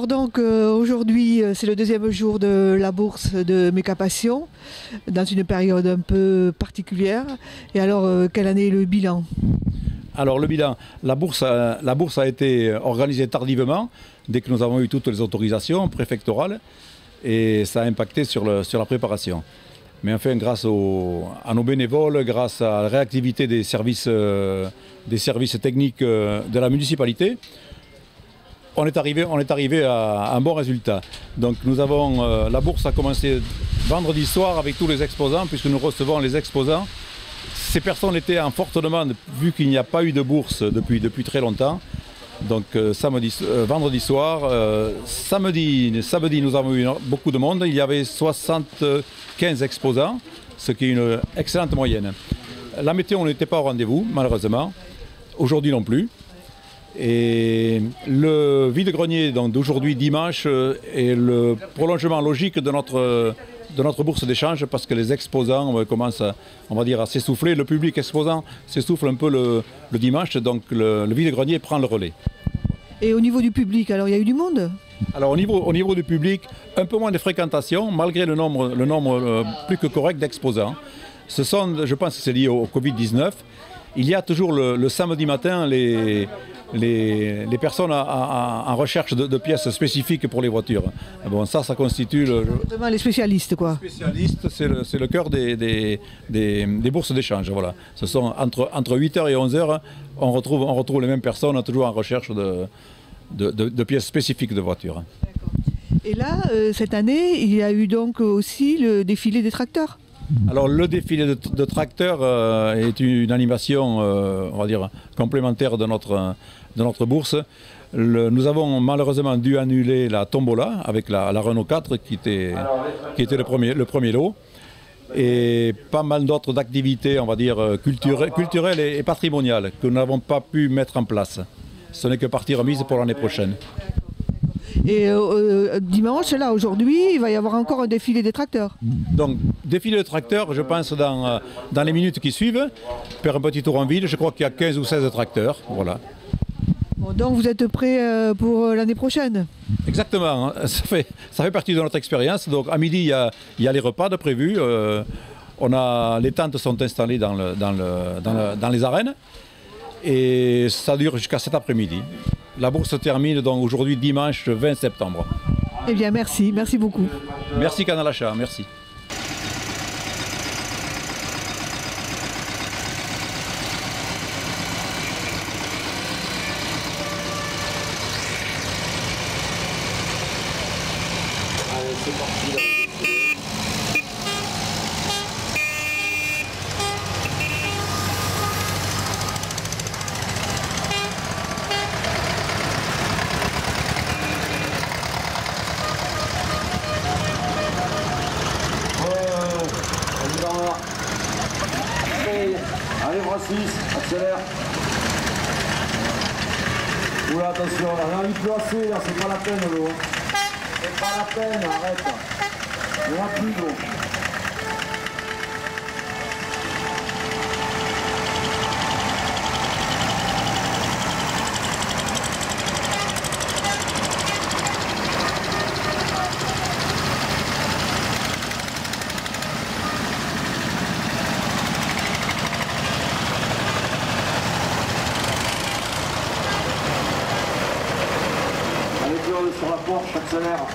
Alors donc aujourd'hui c'est le deuxième jour de la bourse de Méca Passion dans une période un peu particulière. Et alors quelle année est le bilan? Alors le bilan, la bourse a été organisée tardivement, dès que nous avons eu toutes les autorisations préfectorales, et ça a impacté sur la préparation. Mais enfin, grâce à nos bénévoles, grâce à la réactivité des services techniques de la municipalité, on est arrivé à un bon résultat. Donc la bourse a commencé vendredi soir avec tous les exposants, puisque nous recevons les exposants. Ces personnes étaient en forte demande, vu qu'il n'y a pas eu de bourse depuis très longtemps. Donc vendredi soir, samedi nous avons eu beaucoup de monde. Il y avait 75 exposants, ce qui est une excellente moyenne. La météo n'était pas au rendez-vous, malheureusement. Aujourd'hui non plus. Et le vide-grenier d'aujourd'hui dimanche est le prolongement logique de notre bourse d'échange, parce que les exposants commencent à s'essouffler. Le public exposant s'essouffle un peu le dimanche, donc le vide-grenier prend le relais. Et au niveau du public, alors il y a eu du monde? Alors au niveau du public, un peu moins de fréquentation, malgré le nombre plus que correct d'exposants. Je pense que c'est lié au Covid-19. Il y a toujours le samedi matin les personnes en recherche de pièces spécifiques pour les voitures. Bon, ça constitue les spécialistes, quoi. Les spécialistes, c'est le cœur des bourses d'échange. Voilà. Ce sont entre 8h et 11h, on retrouve les mêmes personnes toujours en recherche de pièces spécifiques de voitures. Et là, cette année, il y a eu donc aussi le défilé des tracteurs. Alors le défilé de tracteurs est une animation, on va dire, complémentaire de notre bourse. Nous avons malheureusement dû annuler la tombola avec la Renault 4 qui était le premier lot. Et pas mal d'autres activités, on va dire, culturelles et patrimoniales que nous n'avons pas pu mettre en place. Ce n'est que partie remise pour l'année prochaine. Et dimanche, là, aujourd'hui, il va y avoir encore un défilé des tracteurs. Donc, défilé de tracteurs, je pense, dans les minutes qui suivent. Faire un petit tour en ville, je crois qu'il y a 15 ou 16 tracteurs. Voilà. Bon, donc, vous êtes prêts pour l'année prochaine? Exactement. Ça fait partie de notre expérience. Donc, à midi, il y a les repas de prévus. Les tentes sont installées dans les arènes. Et ça dure jusqu'à cet après-midi. La bourse se termine donc aujourd'hui dimanche 20 septembre. Eh bien merci beaucoup. Merci Canal Achat, merci. Allez, c'est parti là. Allez, Francis, accélère. Oula, attention, là, il pleut assez, là, c'est pas la peine, l'eau. C'est pas la peine, arrête. Il n'y en a plus d'eau. Sur la Porsche, accélère.